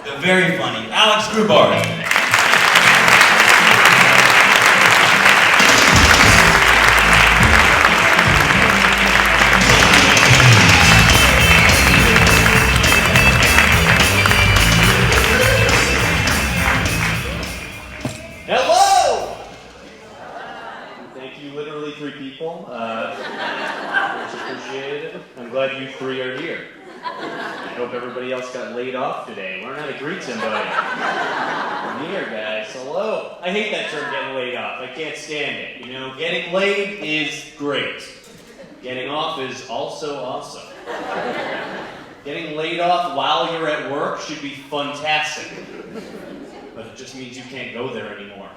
the very funny Alex Grubard. Hello! Thank you, literally 3 people. Much appreciated. I'm glad you 3 are here. I hope everybody else got laid off today. Learn how to greet somebody. I'm here, guys. Hello. I hate that term, getting laid off. I can't stand it. You know, getting laid is great. Getting off is also awesome. Getting laid off while you're at work should be fantastic. But it just means you can't go there anymore.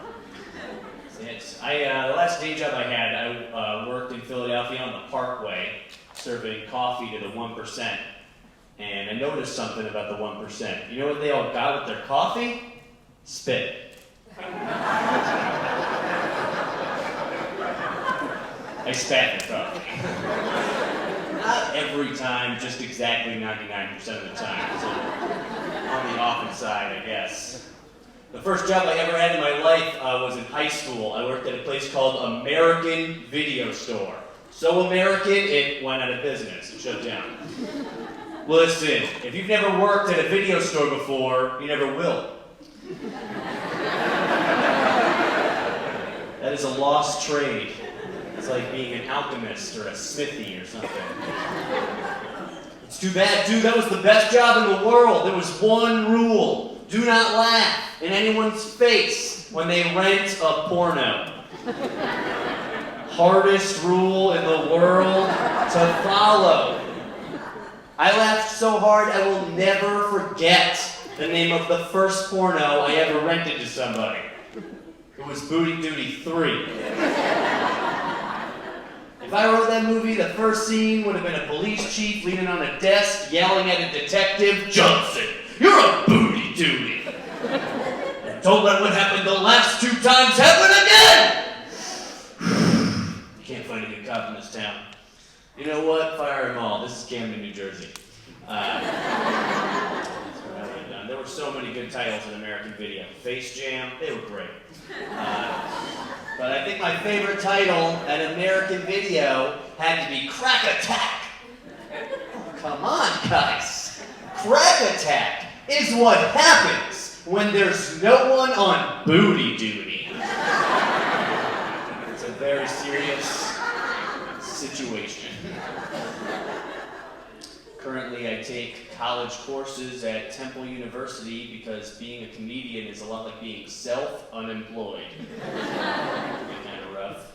The last day job I had, I worked in Philadelphia on the Parkway, serving coffee to the 1%. And I noticed something about the 1%. You know what they all got with their coffee? Spit. I spat in the coffee. Not every time, just exactly 99% of the time. So on the often side, I guess. The first job I ever had in my life was in high school. I worked at a place called American Video Store. So American, it went out of business. It shut down. Listen, if you've never worked at a video store before, you never will. That is a lost trade. It's like being an alchemist or a smithy or something. It's too bad, dude. That was the best job in the world. There was one rule. Do not laugh in anyone's face when they rent a porno. Hardest rule in the world to follow. I laughed so hard I will never forget the name of the first porno I ever rented to somebody. It was Booty Duty 3. If I wrote that movie, the first scene would have been a police chief leaning on a desk yelling at a detective, "Johnson, you're a booty duty. And don't let what happened the last 2 times happen again!" You can't find a good cop in this town. You know what? Fire them all. This is Camden, New Jersey. That's what I would have done. There were so many good titles in American Video. Face Jam, they were great. But I think my favorite title at American Video had to be Crack Attack. Oh, come on, guys. Crack Attack is what happens when there's no one on booty duty. It's a very serious situation. Currently, I take college courses at Temple University because being a comedian is a lot like being self-unemployed. Kind of rough.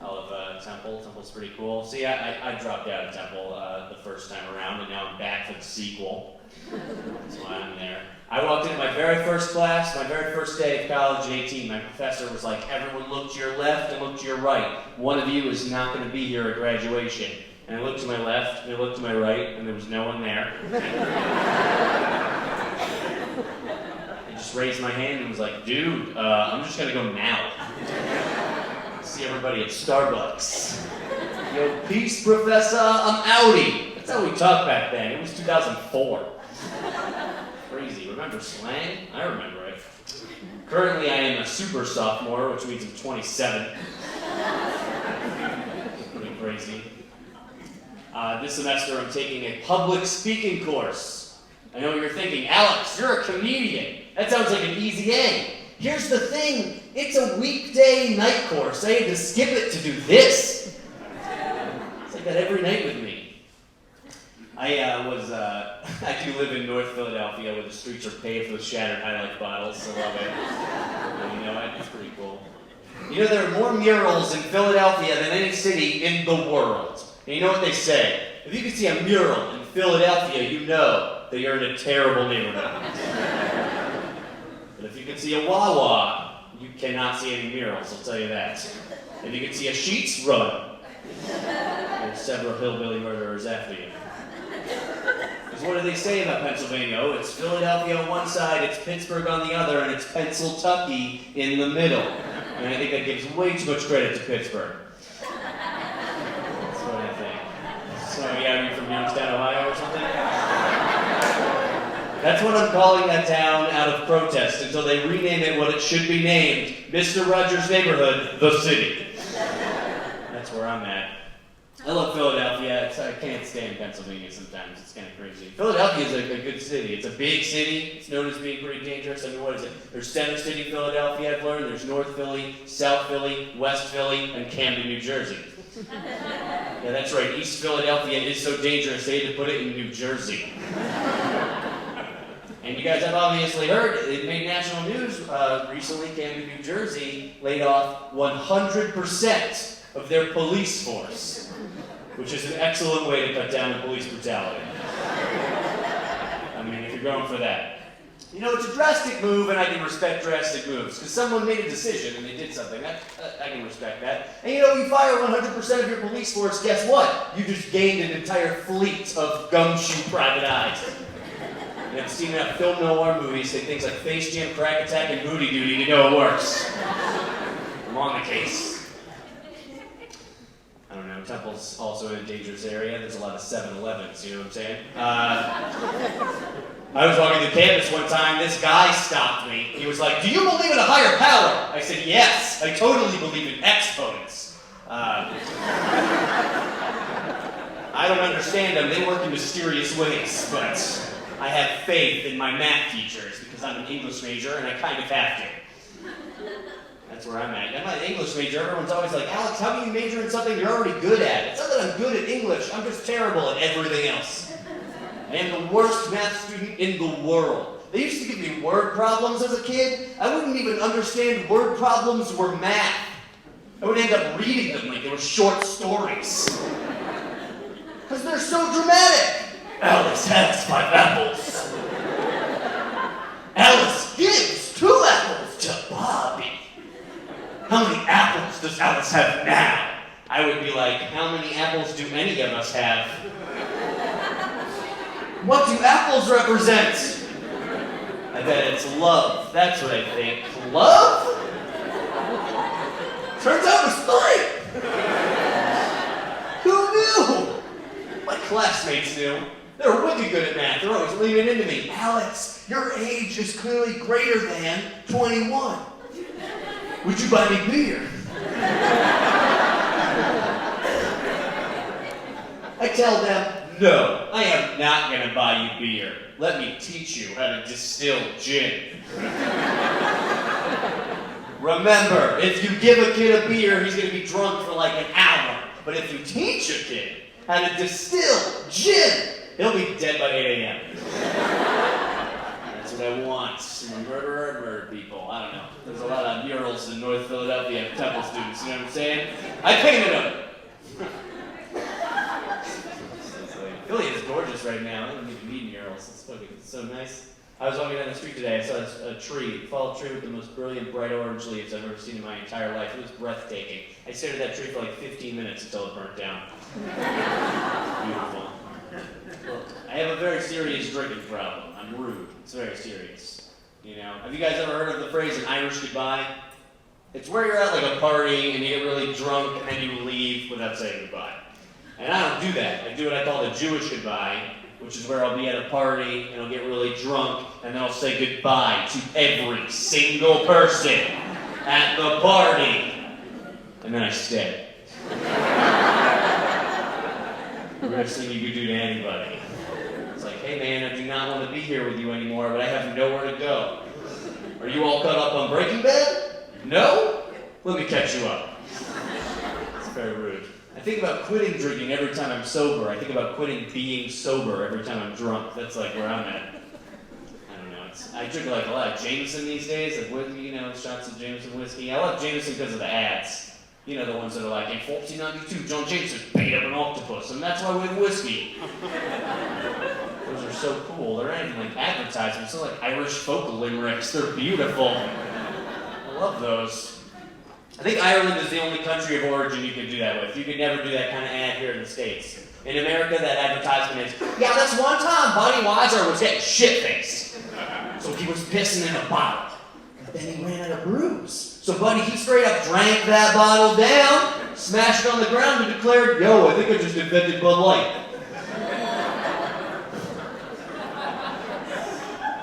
I love Temple. Temple's pretty cool. See, I dropped out of Temple the first time around, and now I'm back for the sequel. That's why I'm there. I walked into my very first class, my very first day of college at 18. My professor was like, "Everyone look to your left and look to your right. One of you is not going to be here at graduation." And I looked to my left, and I looked to my right, and there was no one there. I just raised my hand and was like, "Dude, I'm just gonna go now. See everybody at Starbucks. Yo, peace, professor, I'm outie." That's how we talked back then. It was 2004. Crazy. Remember slang? I remember it. Currently, I am a super sophomore, which means I'm 27. Pretty crazy. This semester, I'm taking a public speaking course. I know what you're thinking. Alex, you're a comedian. That sounds like an easy A. Here's the thing. It's a weekday night course. I had to skip it to do this. It's like that every night with me. I do live in North Philadelphia where the streets are paved with shattered High Life bottles. I love it. You know, it's pretty cool. You know, there are more murals in Philadelphia than any city in the world. And you know what they say? If you can see a mural in Philadelphia, you know that you're in a terrible neighborhood. But if you can see a Wawa, you cannot see any murals, I'll tell you that. If you can see a Sheetz, run. There's several hillbilly murderers after you. Because what do they say about Pennsylvania? Oh, it's Philadelphia on one side, it's Pittsburgh on the other, and it's Pennsyltucky in the middle. And I think that gives way too much credit to Pittsburgh. That's what I think. So, yeah, you're from Youngstown, Ohio or something? That's what I'm calling that town out of protest until they rename it what it should be named, Mr. Rogers' Neighborhood, the city. That's where I'm at. I love Philadelphia. I can't stand Pennsylvania sometimes. It's kind of crazy. Philadelphia is a good city. It's a big city. It's known as being pretty dangerous. I mean, what is it? There's Center City, Philadelphia, I've learned. There's North Philly, South Philly, West Philly, and Camden, New Jersey. Yeah, that's right. East Philadelphia is so dangerous they had to put it in New Jersey. And you guys have obviously heard, it made national news recently. Camden, New Jersey laid off 100% of their police force, which is an excellent way to cut down on police brutality. I mean, if you're going for that. You know, it's a drastic move, and I can respect drastic moves, because someone made a decision and they did something. I can respect that. And you know, you fire 100% of your police force, guess what? You just gained an entire fleet of gumshoe private eyes. And I've seen that film noir movies, say things like Face Jam, Crack Attack, and Booty Duty to know it works. I'm on the case. I don't know, Temple's also in a dangerous area. There's a lot of 7-Elevens, you know what I'm saying? I was walking through campus one time, this guy stopped me. He was like, "Do you believe in a higher power?" I said, "Yes, I totally believe in exponents." I don't understand them, they work in mysterious ways, but I have faith in my math teachers because I'm an English major and I kind of have to. That's where I'm at. I'm not an English major. Everyone's always like, "Alex, how do you major in something you're already good at?" It's not that I'm good at English. I'm just terrible at everything else. I am the worst math student in the world. They used to give me word problems as a kid. I wouldn't even understand word problems were math. I would end up reading them like they were short stories. Because they're so dramatic. Alice has 5 apples. Alice gives 2 apples to Bobby. How many apples does Alice have now? I would be like, how many apples do any of us have? What do apples represent? I bet it's love. That's what I think. Love? Turns out it was 3. Who knew? My classmates knew. They were wicked good at math. They're always leaning into me. "Alex, your age is clearly greater than 21. Would you buy me beer?" I tell them, "No, I am not going to buy you beer. Let me teach you how to distill gin." Remember, if you give a kid a beer, he's going to be drunk for like an hour. But if you teach a kid how to distill gin, he'll be dead by 8 a.m. That's what I want. Murder people. I don't know. There's a lot of murals in North Philadelphia Temple students, you know what I'm saying? I painted them. Philly is gorgeous right now. I don't even need murals. It's so nice. I was walking down the street today. I saw a tree, a fall tree with the most brilliant bright orange leaves I've ever seen in my entire life. It was breathtaking. I stared at that tree for like 15 minutes until it burnt down. Beautiful. Look, I have a very serious drinking problem. I'm rude. It's very serious. You know, have you guys ever heard of the phrase "an Irish goodbye"? It's where you're at like a party and you get really drunk and then you leave without saying goodbye. And I don't do that. I do what I call the Jewish goodbye, which is where I'll be at a party and I'll get really drunk and then I'll say goodbye to every single person at the party. And then I stay. The best thing you could do to anybody. It's like, "Hey man, I do not want to be here with you anymore, but I have nowhere to go. Are you all caught up on Breaking Bad? No? Let me catch you up." It's very rude. I think about quitting drinking every time I'm sober. I think about quitting being sober every time I'm drunk. That's like where I'm at. I don't know. I drink like a lot of Jameson these days, like whiskey, you know, shots of Jameson whiskey. I love Jameson because of the ads. You know, the ones that are like, "In 1492, John Jameson beat up an octopus, and that's why we have whiskey." Those are so cool. They're not even like advertisements. They're like Irish folk limericks. They're beautiful. I love those. I think Ireland is the only country of origin you can do that with. You could never do that kind of ad here in the States. In America, that advertisement is, "Yeah, this one time Buddy Weiser was getting shit-faced. So he was pissing in a bottle. But then he ran out of brews. So Buddy, he straight up drank that bottle down, smashed it on the ground, and declared, 'Yo, I think I just invented Bud Light.'"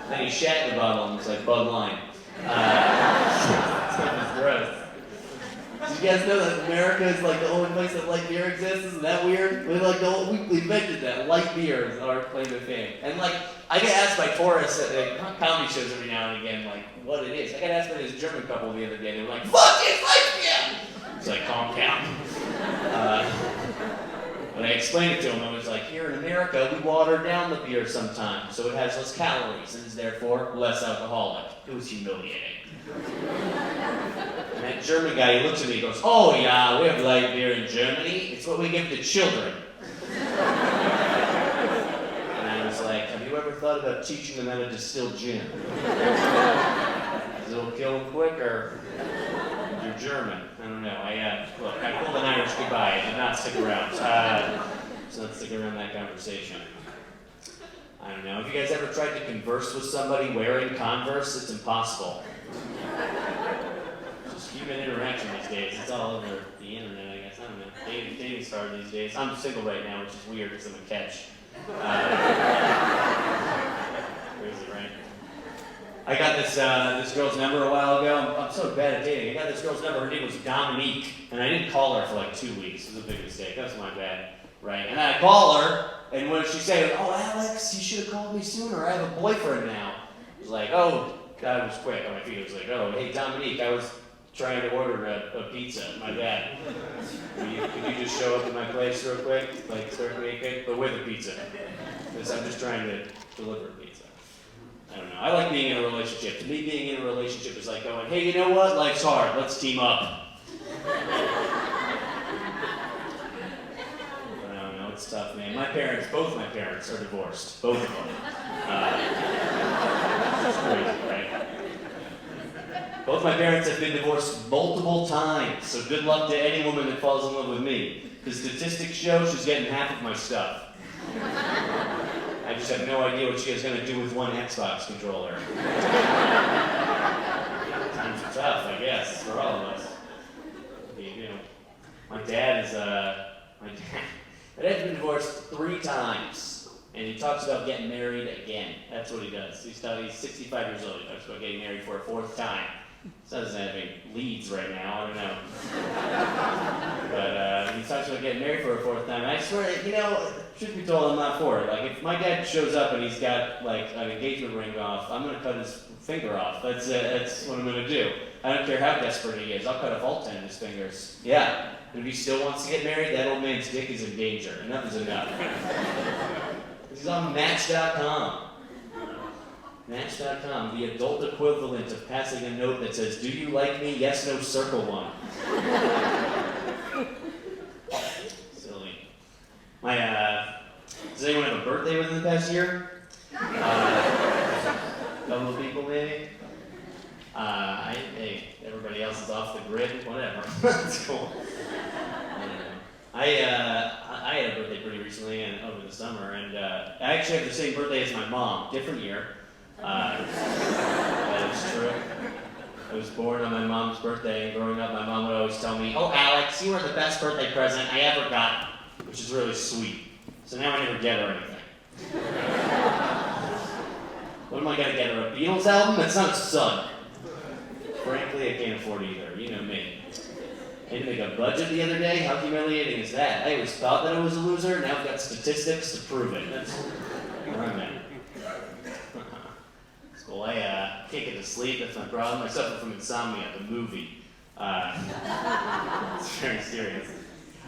Then he shat in the bottle and was like, Bud Line. Stuff is gross. Did you guys know that America is like the only place that light beer exists? Isn't that weird? We invented that. Light beer is our claim to fame. And like, I get asked by tourists at comedy shows every now and again, like, what it is. I got asked by this German couple the other day. They were like, "Fuck it, light beer!" It's like, calm down. When I explained it to him, I was like, here in America, we water down the beer sometimes, so it has less calories and is therefore less alcoholic. It was humiliating. And that German guy, he looks at me and goes, "Oh yeah, we have light beer in Germany. It's what we give to children." And I was like, have you ever thought about teaching them how to distill gin? Because it'll kill them quicker. You're German. I don't know. I pulled an Irish goodbye. I did not stick around. So let's stick around that conversation. I don't know. Have you guys ever tried to converse with somebody wearing Converse? It's impossible. Just human interaction these days. It's all over the internet, I guess. I don't know. Dating star these days. I'm single right now, which is weird because I'm a catch. Crazy, right? I got this girl's number a while ago. I'm so bad at dating. I got this girl's number. Her name was Dominique, and I didn't call her for like 2 weeks. It was a big mistake. That was my bad, right? And I call her, and what did she say? "Oh, Alex, you should have called me sooner. I have a boyfriend now." I was like, "Oh." God was quick on my feet. It was like, "Oh, hey, Dominique, I was trying to order a pizza. My bad. Could you just show up at my place real quick? Like, serve me a cake, but with a pizza. Because I'm just trying to deliver a pizza." I don't know. I like being in a relationship. To me, being in a relationship is like going, "Hey, you know what? Life's hard. Let's team up." But I don't know. It's tough, man. Both my parents are divorced. Both of them. It's crazy, right? Both my parents have been divorced multiple times, so good luck to any woman that falls in love with me. Because statistics show she's getting half of my stuff. I just have no idea what she is going to do with one Xbox controller. Times are tough, I guess, for all of us. You know, my dad's been divorced 3 times. And he talks about getting married again. That's what he does. He's 65 years old. He talks about getting married for a 4th time. He doesn't have any leads right now. I don't know. But he talks about getting married for a 4th time. And I swear, truth be told, I'm not for it. Like, if my dad shows up and he's got, like, an engagement ring off, I'm going to cut his finger off. That's what I'm going to do. I don't care how desperate he is. I'll cut off all 10 of his fingers. Yeah. And if he still wants to get married, that old man's dick is in danger. Enough is enough. He's on Match.com. Match.com, the adult equivalent of passing a note that says, "Do you like me? Yes, no, circle one." Silly. Does anyone have a birthday within the past year? Couple of people, maybe? Hey, everybody else is off the grid. Whatever. That's cool. I had a birthday pretty recently and over the summer, and I actually have the same birthday as my mom, different year. That is true. I was born on my mom's birthday, and growing up, my mom would always tell me, "Oh, Alex, you were the best birthday present I ever got," which is really sweet. So now I never get her anything. What am I gonna get her? A Beatles album? It's not a son. Frankly, I can't afford either. You know me. I had to make a budget the other day. How humiliating is that? I always thought that I was a loser. Now I've got statistics to prove it. That's where I'm at. Well, I can't get to sleep. That's my problem. I suffer from insomnia, the movie. It's very serious.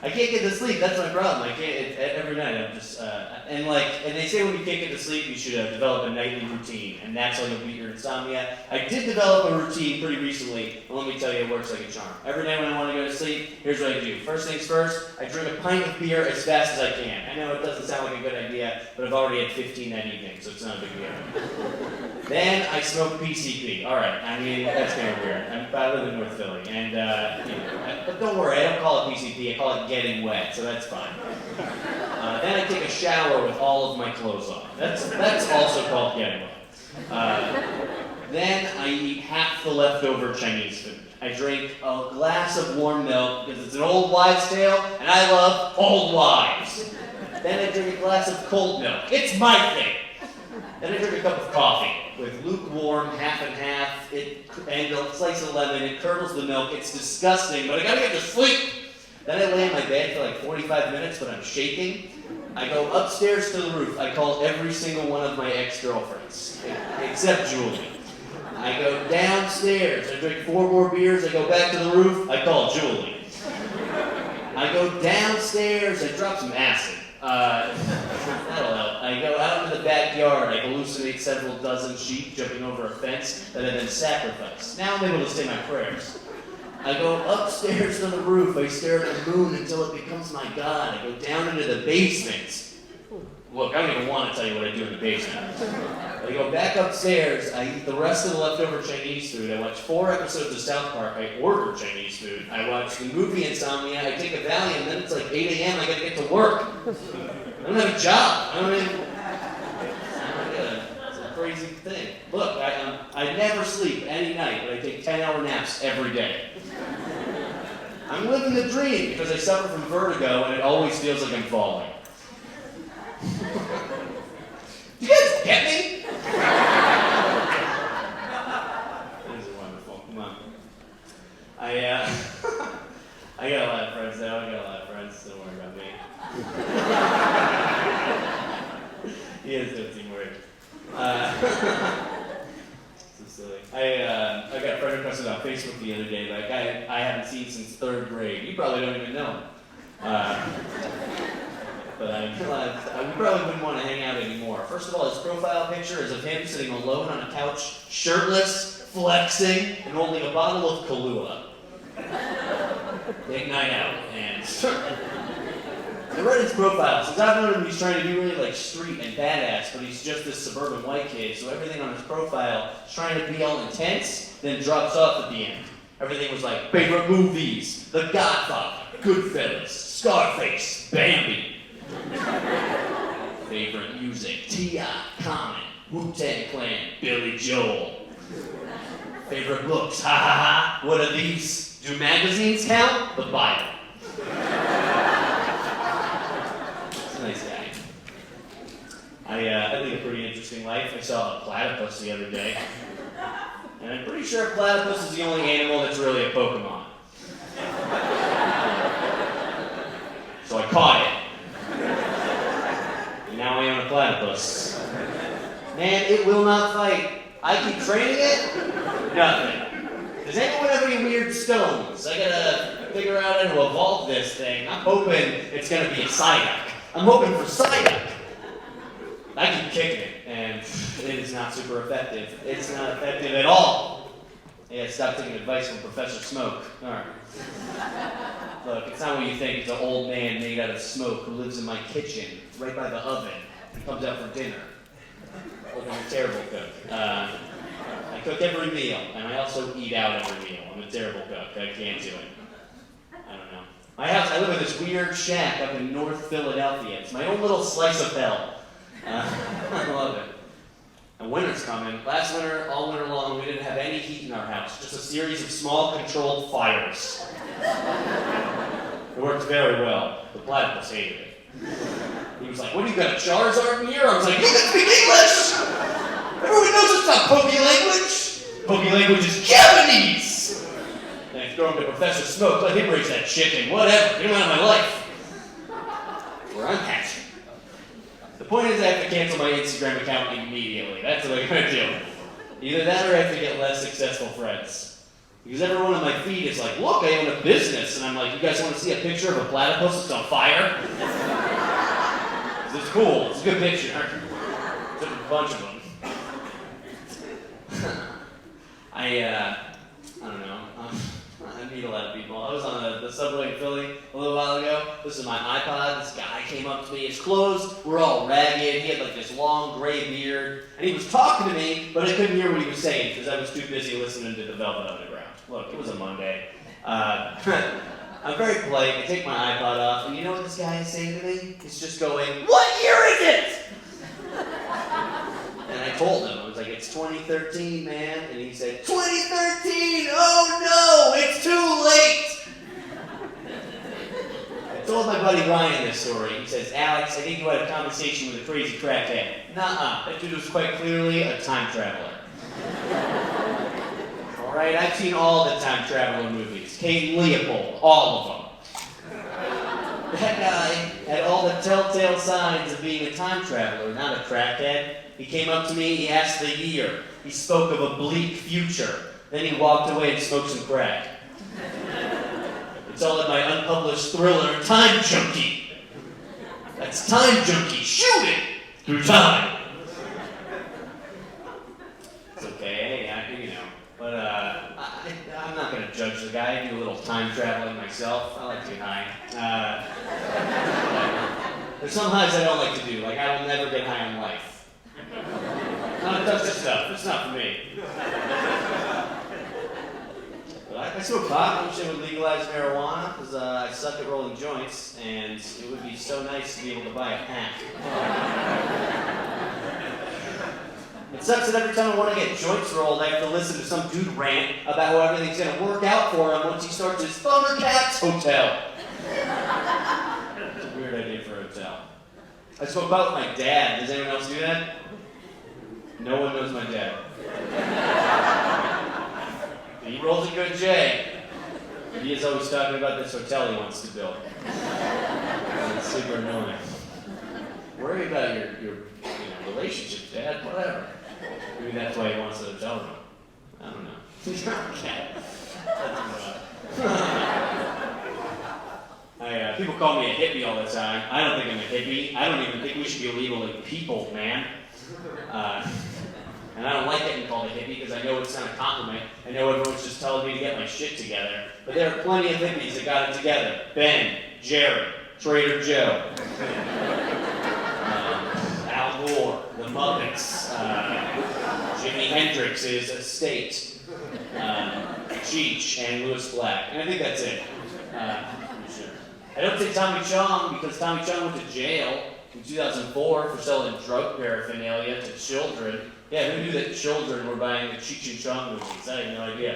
I can't get to sleep. That's my problem. I can't. Every night I'm just and they say when you can't get to sleep, you should develop a nightly routine, and that's how you'll beat your insomnia. I did develop a routine pretty recently, and let me tell you, it works like a charm. Every night when I want to go to sleep, here's what I do. First things first, I drink a pint of beer as fast as I can. I know it doesn't sound like a good idea, but I've already had 15 that evening, so it's not a big deal. Then I smoke PCP. All right, I mean that's kind of weird. I live in North Philly, and but don't worry, I don't call it PCP. I call it getting wet, so that's fine. Then I take a shower with all of my clothes on. That's also called getting wet. Then I eat half the leftover Chinese food. I drink a glass of warm milk because it's an old wives' tale, and I love old wives. Then I drink a glass of cold milk. It's my thing. Then I drink a cup of coffee with lukewarm, half and half, and a slice of lemon. It curdles the milk. It's disgusting, but I gotta get to sleep. Then I lay in my bed for like 45 minutes, but I'm shaking. I go upstairs to the roof. I call every single one of my ex-girlfriends, except Julie. I go downstairs. I drink 4 more beers. I go back to the roof. I call Julie. I go downstairs. I drop some acid. That'll help. I go out into the backyard. I hallucinate several dozen sheep jumping over a fence that I then sacrifice. Now I'm able to say my prayers. I go upstairs to the roof. I stare at the moon until it becomes my god. I go down into the basement. Look, I don't even want to tell you what I do in the basement. I go back upstairs. I eat the rest of the leftover Chinese food. I watch 4 episodes of South Park. I order Chinese food. I watch the movie Insomnia. I take a Valium. Then it's like 8 a.m. I gotta get to work. I don't have a job. It's a crazy thing. Look, I never sleep any night, but I take 10-hour naps every day. I'm living the dream because I suffer from vertigo and it always feels like I'm falling. You guys get me? These are wonderful. Come on. I got a lot of friends though. Don't worry about me. You guys don't seem worried. So silly. I got a friend requested on Facebook the other day, like I haven't seen since 3rd grade. You probably don't even know him. But I realized we probably wouldn't want to hang out anymore. First of all, his profile picture is of him sitting alone on a couch, shirtless, flexing, and holding a bottle of Kahlua. Big night out, and I read his profile. Since I've known him, he's trying to be really like street and badass, but he's just this suburban white kid, so everything on his profile is trying to be all intense, then drops off at the end. Everything was like, favorite movies, The Godfather, Goodfellas, Scarface, Bambi. Favorite music, T.I., Common, Wu-Tang Clan, Billy Joel. Favorite books, ha ha ha, what are these? Do magazines count? The Bible. He's a nice guy. I lead a pretty interesting life. I saw a platypus the other day. And I'm pretty sure a platypus is the only animal that's really a Pokemon. So I caught it. And now I own a platypus. Man, it will not fight. I keep training it, nothing. Does anyone have any weird stones? I gotta figure out how to evolve this thing. I'm hoping it's gonna be a Psyduck. I'm hoping for Psyduck. I keep kicking it, and it is not super effective. It's not effective at all. Yeah, stop taking advice from Professor Smoke. Alright. Look, it's not what you think. It's an old man made out of smoke who lives in my kitchen, right by the oven, and comes out for dinner. Look, I'm a terrible cook. I cook every meal, and I also eat out every meal. I'm a terrible cook. I can't do it. I don't know. My house, I live in this weird shack up in North Philadelphia. It's my own little slice of hell. I love it. And winter's coming. Last winter, all winter long, we didn't have any heat in our house. Just a series of small, controlled fires. It worked very well. The platypus hated it. He was like, what do you got, a Charizard in here? I was like, you can speak English! Everyone knows it's not Pokey language! Pokey language is Japanese! And I throw him to Professor Smoke, let him raise that chicken, whatever, get him out of my life. Where I'm hatching. The point is I have to cancel my Instagram account immediately. That's what I'm gonna do. Either that or I have to get less successful friends. Because everyone on my feed is like, look, I own a business. And I'm like, you guys want to see a picture of a platypus that's on fire? It's cool. It's a good picture. Took a bunch of them. I don't know. I meet a lot of people. I was on the subway in Philly a little while ago. This is my iPod. This guy came up to me. His clothes were all ragged. He had like this long gray beard. And he was talking to me, but I couldn't hear what he was saying because I was too busy listening to the Velvet Underground. Look, it was a Monday. I'm very polite. I take my iPod off, and you know what this guy is saying to me? He's just going, what year is it? And I told him, I was like, it's 2013, man. And he said, 2013? Oh no, it's too late. I told my buddy Ryan this story. He says, Alex, I think you had a conversation with a crazy crackhead. Nuh-uh, that dude was quite clearly a time traveler. All right, I've seen all the time traveler movies. Kate and Leopold, all of them. That guy had all the telltale signs of being a time traveler, not a crackhead. He came up to me, he asked the year. He spoke of a bleak future. Then he walked away and smoked some crack. It's all in my unpublished thriller, Time Junkie. That's Time Junkie shooting through time. It's okay, but I'm not going to judge the guy. I do a little time traveling myself. I like to get high. There's some highs I don't like to do, like I will never get high on life. Not touch this stuff. It's not for me. I smoke pot. I wish they would legalize marijuana because I suck at rolling joints, and it would be so nice to be able to buy a pack. It sucks that every time I want to get joints rolled, I have to listen to some dude rant about how everything's going to work out for him once he starts his Thundercats hotel. It's a weird idea for a hotel. I smoke pot with my dad. Does anyone else do that? No one knows my dad. He rolls a good J. He is always talking about this hotel he wants to build. It's super annoying. Worry about your relationship, Dad. Whatever. Maybe that's why he wants the hotel room. I don't know. He's not a cat. People call me a hippie all the time. I don't think I'm a hippie. I don't even think we should be labeling people, man. And I don't like getting called a hippie because I know it's not a compliment. I know everyone's just telling me to get my shit together. But there are plenty of hippies that got it together. Ben, Jerry, Trader Joe, Al Gore, the Muppets, Jimi Hendrix's estate, Cheech, and Louis Black. And I think that's it. Sure. I don't say Tommy Chong because Tommy Chong went to jail in 2004 for selling drug paraphernalia to children. Yeah, who knew that children were buying the Cheech and Chong movies? I had no idea.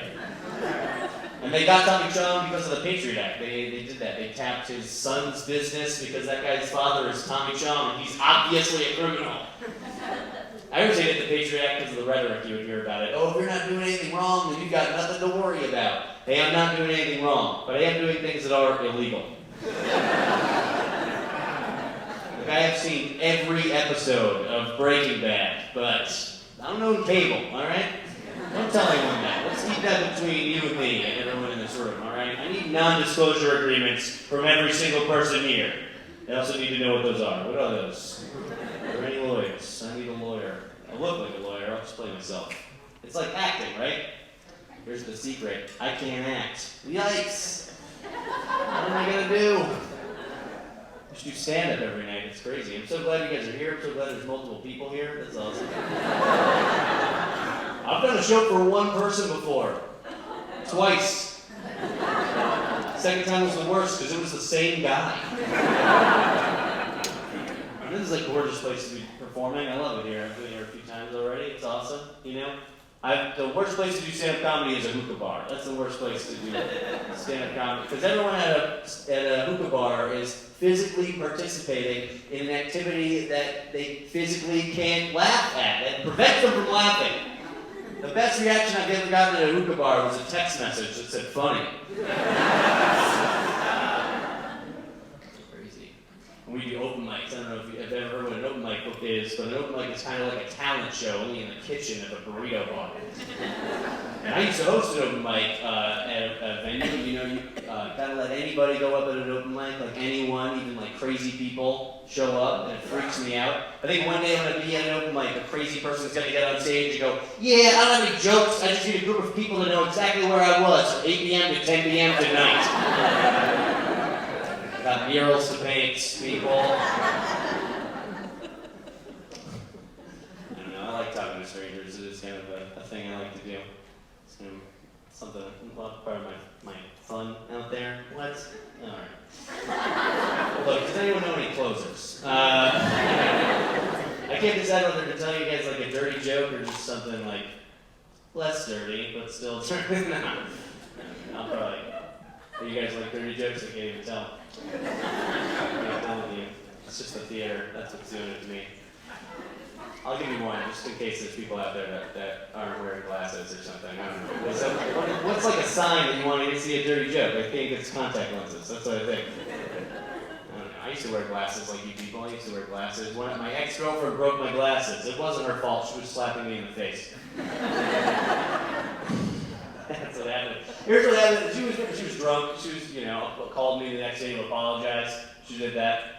And they got Tommy Chong because of the Patriot Act. They did that. They tapped his son's business because that guy's father is Tommy Chong, and he's obviously a criminal. I always hated the Patriot Act because of the rhetoric you would hear about it. Oh, if you're not doing anything wrong, then you've got nothing to worry about. Hey, I'm not doing anything wrong, but I am doing things that are illegal. Like, I have seen every episode of Breaking Bad, but I don't know cable, all right? Don't tell anyone that. Let's keep that between you and me and everyone in this room, all right? I need non-disclosure agreements from every single person here. I also need to know what those are. What are those? Are there any lawyers? I need a lawyer. I look like a lawyer. I'll just play myself. It's like acting, right? Here's the secret. I can't act. Yikes! What am I gonna do? I should do stand-up every night. It's crazy. I'm so glad you guys are here. I'm so glad there's multiple people here. That's awesome. I've done a show for one person before. Twice. Second time was the worst because it was the same guy. This is a gorgeous place to be performing. I love it here. I've been here a few times already. It's awesome. The worst place to do stand-up comedy is a hookah bar. That's the worst place to do stand-up comedy. Because everyone at a hookah bar is physically participating in an activity that they physically can't laugh at, that prevents them from laughing. The best reaction I've ever gotten at a hookah bar was a text message that said, funny. Crazy. And we do open mics. I don't know if you've ever heard what an open mic book is, but an open mic is kind of like a talent show, only in the kitchen of a burrito bar. And I used to host an open mic at a venue. You gotta let anybody go up at an open mic, like anyone, even like crazy people show up, and it freaks me out. I think one day I'm gonna be at an open mic, a crazy person's gonna get on stage and go, yeah, I don't have any jokes, I just need a group of people to know exactly where I was from 8 p.m. to 10 p.m. tonight. Got murals to paint, people. I don't know, I like talking to strangers. It is kind of a thing I like to do. It's kind of something, part of my fun out there. What? Alright. Look, does anyone know any closers? I can't decide whether to tell you guys like a dirty joke or just something like less dirty, but still dirty. I'll probably Are you guys like dirty jokes? I can't even tell. I'm telling you. It's just the theater. That's what's doing it to me. I'll give you one, just in case there's people out there that aren't wearing glasses or something. I don't know. What's like a sign that you want to see a dirty joke? I think it's contact lenses. That's what I think. I don't know. I used to wear glasses like you people. I used to wear glasses. When my ex-girlfriend broke my glasses, it wasn't her fault. She was slapping me in the face. That's what happened. Here's what happened. She was drunk. She was, called me the next day to apologize. She did that.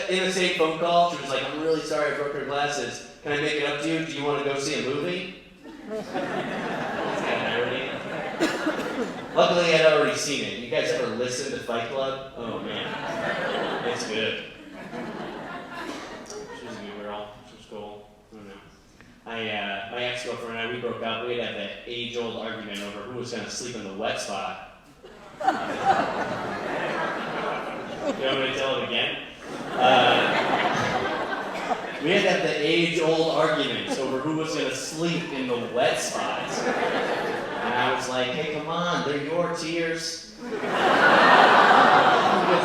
In the same phone call, she was like, "I'm really sorry I broke her glasses. Can I make it up to you? Do you want to go see a movie?" That's kind of irony. Luckily, I'd already seen it. You guys ever listen to Fight Club? Oh man, it's good. She was a good girl. She was cool. I don't know. My ex-girlfriend and I, we broke up. We'd had that age-old argument over who was going to sleep in the wet spot. You want me to tell it again? We had to have the age-old arguments over who was going to sleep in the wet spots. And I was like, hey, come on, they're your tears. You guys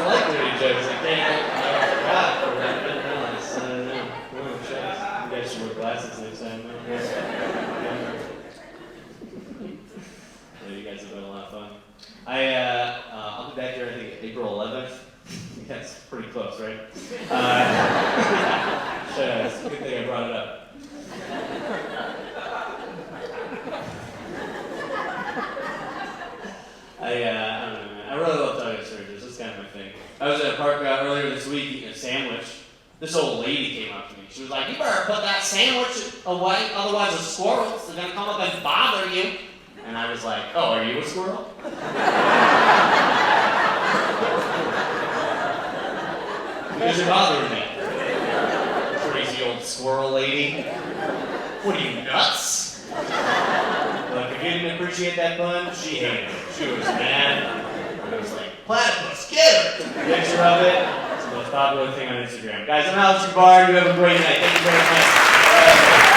like dirty jokes. I forgot. I didn't realize. I don't know. Oh, shucks. You guys should wear glasses next time. You guys have had a lot of fun. I'll be back here, I think, April 11th. That's pretty close, right? It's a good thing I brought it up. I don't know, man. I really love talking to strangers. That's kind of my thing. I was at a park earlier this week eating a sandwich. This old lady came up to me. She was like, "You better put that sandwich away, otherwise the squirrels are going to come up and bother you." And I was like, "Oh, are you a squirrel?" Because you're bothering me. Crazy old squirrel lady. What are you, nuts? Look, if you didn't appreciate that pun, she hated it. She was mad. I was like, "Platypus, get her!" Picture of it. It's the most popular thing on Instagram. Guys, I'm Alex Grubard. You have a great night. Thank you very much.